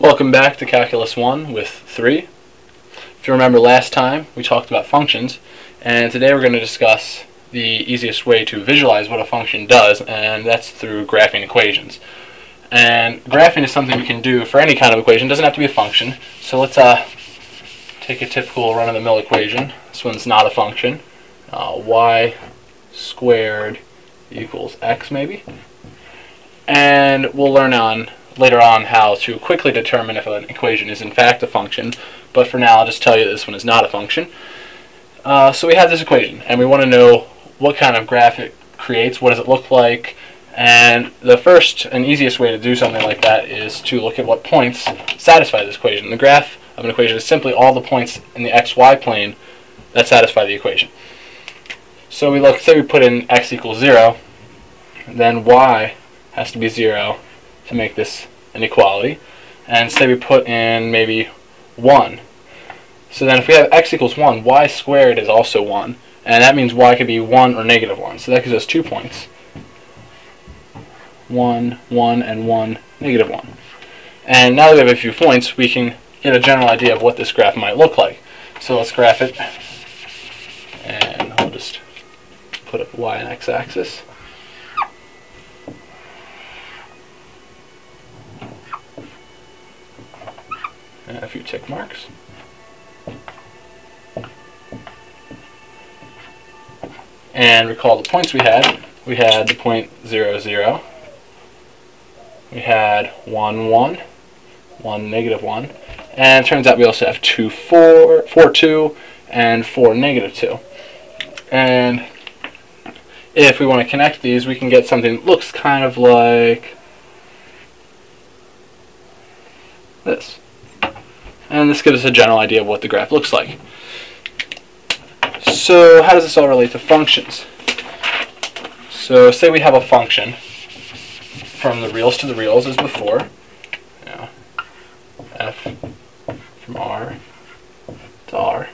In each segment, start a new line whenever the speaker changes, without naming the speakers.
Welcome back to Calculus 1 with 3. If you remember last time, we talked about functions, and today we're going to discuss the easiest way to visualize what a function does, and that's through graphing equations. And graphing is something we can do for any kind of equation. It doesn't have to be a function. So let's take a typical run-of-the-mill equation. This one's not a function. Y squared equals x maybe. And we'll learn later on how to quickly determine if an equation is in fact a function, but for now I'll just tell you this one is not a function. So we have this equation, and we want to know what kind of graph it creates, what does it look like, and the first and easiest way to do something like that is to look at what points satisfy this equation. The graph of an equation is simply all the points in the xy plane that satisfy the equation. So we look, say we put in x equals 0, then y has to be 0 to make this an equality, and say we put in maybe 1. So then if we have x equals 1, y squared is also 1, and that means y could be 1 or negative 1. So that gives us 2 points. 1, 1, and 1, negative 1. And now that we have a few points, we can get a general idea of what this graph might look like. So let's graph it, and I'll just put up y and x-axis. And a few tick marks. And recall the points we had. We had the point 0, 0. We had 1, 1, 1, negative 1. And it turns out we also have 2, 4, 4, 2, and 4, negative 2. And if we want to connect these, we can get something that looks kind of like this. And this gives us a general idea of what the graph looks like. So how does this all relate to functions? So say we have a function from the reals to the reals as before. F from R to R.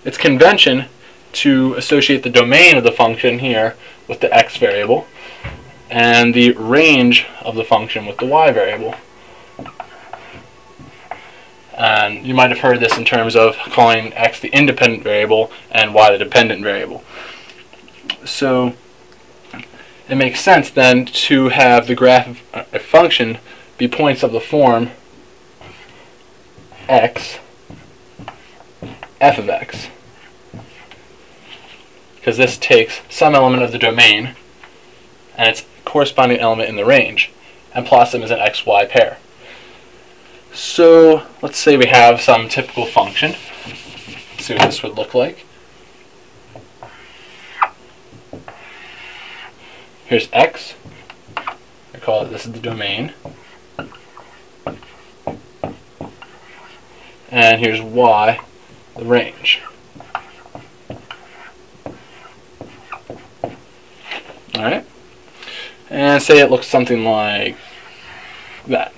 It's convention to associate the domain of the function here with the x variable and the range of the function with the y variable. And you might have heard this in terms of calling x the independent variable and y the dependent variable. So it makes sense then to have the graph of a function be points of the form x, f of x. Because this takes some element of the domain and its corresponding element in the range and plots them as an xy pair. So let's say we have some typical function. Let's see what this would look like. Here's x. I call it, this is the domain. And here's y, the range. Alright? And say it looks something like that.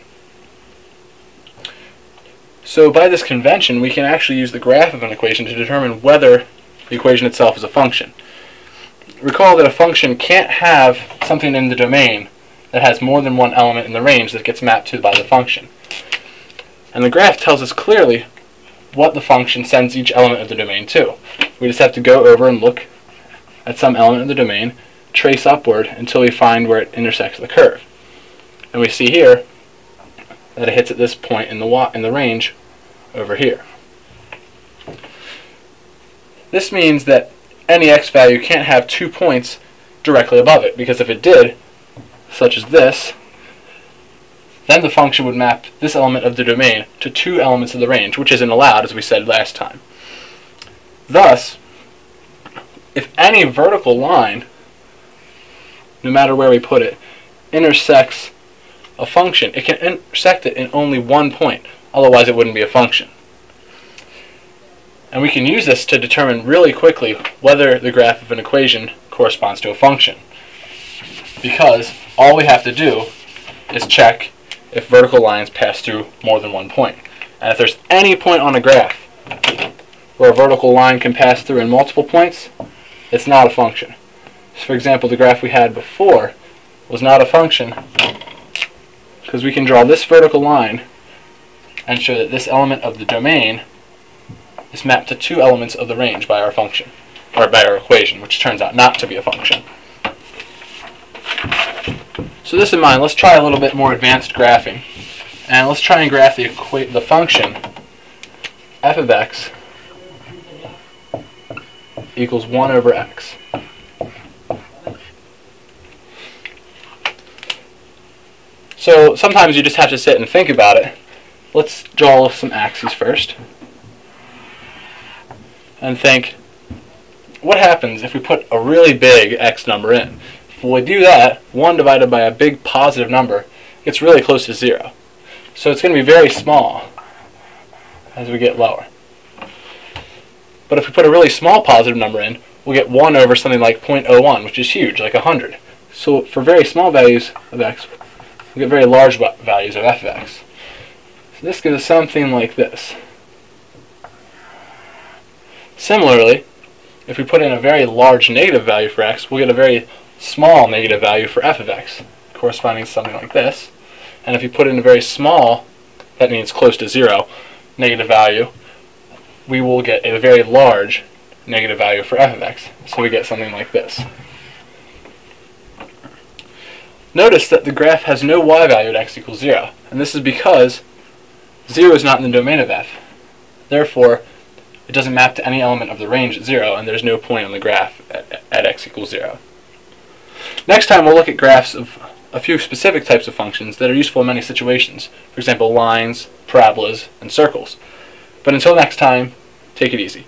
So by this convention, we can actually use the graph of an equation to determine whether the equation itself is a function. Recall that a function can't have something in the domain that has more than one element in the range that gets mapped to by the function. And the graph tells us clearly what the function sends each element of the domain to. We just have to go over and look at some element of the domain, trace upward until we find where it intersects the curve. And we see here that it hits at this point in the range over here. This means that any x value can't have 2 points directly above it, because if it did, such as this, then the function would map this element of the domain to 2 elements of the range, which isn't allowed, as we said last time. Thus, if any vertical line, no matter where we put it, intersects a function, it can intersect it in only one point, otherwise it wouldn't be a function. And we can use this to determine really quickly whether the graph of an equation corresponds to a function, because all we have to do is check if vertical lines pass through more than one point. And if there's any point on a graph where a vertical line can pass through in multiple points, it's not a function. So for example, the graph we had before was not a function because we can draw this vertical line and show that this element of the domain is mapped to two elements of the range by our function, or by our equation, which turns out not to be a function. So this in mind, let's try a little bit more advanced graphing. And let's try and graph the function f of x equals 1 over x. So sometimes you just have to sit and think about it. Let's draw some axes first and think, what happens if we put a really big x number in? If we do that, 1 divided by a big positive number gets really close to 0. So it's going to be very small as we get lower. But if we put a really small positive number in, we'll get 1 over something like 0.01, which is huge, like 100. So for very small values of x, we get very large values of f of x. So this gives us something like this. Similarly, if we put in a very large negative value for x, we'll get a very small negative value for f of x, corresponding to something like this. And if you put in a very small, that means close to 0, negative value, we will get a very large negative value for f of x. So we get something like this. Notice that the graph has no y value at x equals 0, and this is because 0 is not in the domain of f. Therefore, it doesn't map to any element of the range at 0, and there's no point on the graph at x equals 0. Next time we'll look at graphs of a few specific types of functions that are useful in many situations. For example, lines, parabolas, and circles. But until next time, take it easy.